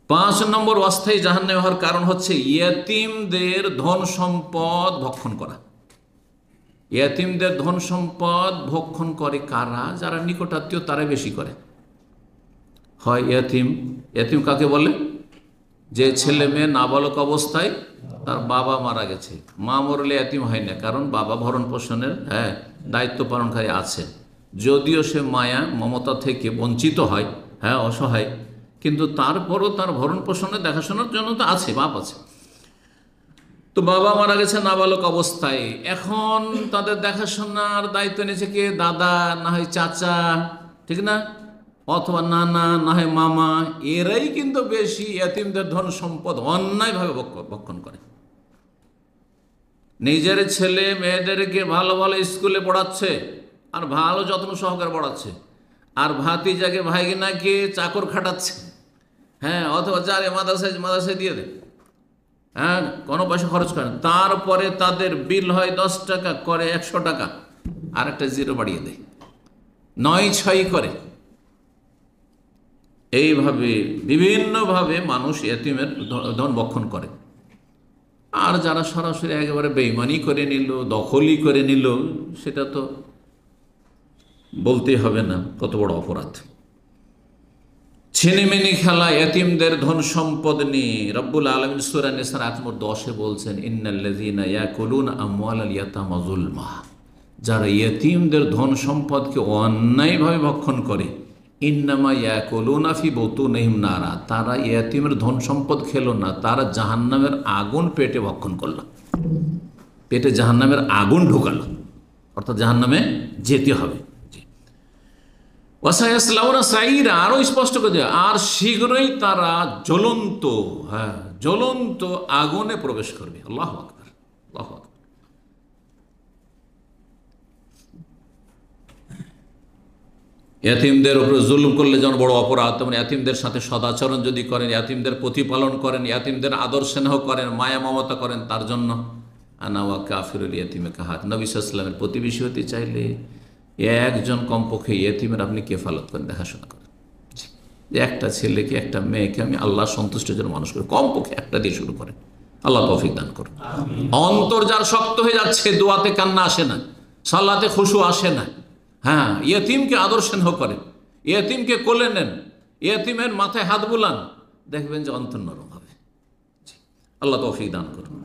পাঁচ নম্বর অস্থায়ী জাহান্নামে হওয়ার কারণ হচ্ছে ইয়েতিমদের ধন সম্পদ ভক্ষণ করা। ইয়েতিমদের ধন সম্পদ ভক্ষণ করে কারা? যারা নিকটাত্মীয় তারা বেশি করে। হয় ইয়েতিম, ইয়েতিম কাকে বলে? যে ছেলে মেয়ে নাবালক অবস্থায় তার বাবা মারা গেছে। মা মরলে এতিম হয় না, কারণ বাবা ভরণ পোষণের দায়িত্ব পালনকারী আছে। যদিও সে মায়া মমতা থেকে বঞ্চিত হয়, অসহায়, কিন্তু তারপরও তার ভরণ পোষণে দেখাশোনার জন্য তো আছে, বাপ আছে। তো বাবা মারা গেছে নাবালক অবস্থায়, এখন তাদের দেখাশোনার দায়িত্ব নিয়েছে কে? দাদা, না হয় চাচা, ঠিক না, অথবা নানা, না হয় মামা। এরাই কিন্তু বেশি এতিমদের ধন সম্পদ অন্যায়ভাবে ভক্ষণ করে। নিজের ছেলে মেয়েদেরকে ভালো ভালো স্কুলে পড়াচ্ছে আর ভালো যত্ন সহকারে পড়াচ্ছে, আর ভাতিজাকে ভাইগিনাকে চাকর খাটাচ্ছে, অথবা যারে মাদ্রাসায় দিয়ে দেয়, কোনো পয়সা খরচ করেন। তারপরে তাদের বিল হয় 10 টাকা, করে 100 টাকা, আর একটা জিরো বাড়িয়ে দেয়, 9-6 করে। এইভাবে বিভিন্নভাবে মানুষ এতিমের ধন ভক্ষণ করে। আর যারা সরাসরি একেবারে বেইমানি করে নিল, দখলই করে নিল, সেটা তো বলতেই হবে না কত বড় অপরাধ। ছিনিমিনি খেলা এতিমদের ধন সম্পদ নিয়ে রব্বুল আলামিন সূরা নিসার আয়াত নম্বর 10-এ বলছেন, ইন্নাল্লাযীনা ইয়াকুলুনা আমওয়ালাল ইয়াতামা যুলমা, যারা ইয়েতিমদের ধন সম্পদকে অন্যায়ভাবে ভক্ষণ করে, ইন্নামা ইয়াকুলুনা ফি বুতুনিহিম নারা, তারা ইয়েতিমের ধন সম্পদ খেলো না, তারা জাহান্নামের আগুন পেটে ভক্ষণ করলো, পেটে জাহান্নামের আগুন ঢুকালো, অর্থাৎ জাহান্নামে যেতে হবে। ওয়াসায়াসলাউনা সাইরা, আরো স্পষ্ট করে দেয়, আর শীঘ্রই তারা জ্বলন্ত আগুনে প্রবেশ করবে। আল্লাহু আকবার, আল্লাহু আকবার। এতিমদের উপরে জুলুম করলে যেমন বড় অপরাধ, তেমন এতিমদের সাথে সদাচরণ যদি করেন, এতিমদের প্রতিপালন করেন, এতিমদের আদর স্নেহ করেন, মায়া মমতা করেন, তার জন্য আনা ওয়া কাফিরুল ইয়াতিমে কাহাত, নবী সাল্লাল্লাহু আলাইহি ওয়াসাল্লামের প্রতিবেশী হতে চাইলে একজন কমপক্ষে ইয়েতিমের আপনি কেফালত করেন, দেখাশোনা করেন। যে একটা ছেলেকে, একটা মেয়েকে আমি আল্লাহ সন্তুষ্টের জন্য মানুষ করি, কমপক্ষে একটা দিয়ে শুরু করেন। আল্লাহ তৌফিক দান করুন। অন্তর যার শক্ত হয়ে যাচ্ছে, দোয়াতে কান্না আসে না, সালাতে খুশু আসে না, ইয়েতিমকে আদর স্নেহ করেন, ইয়েতিমকে কোলে নেন, ইয়েতিমের মাথায় হাত বুলান, দেখবেন যে অন্তর নরম হবে। আল্লাহ তৌফিক দান করুন।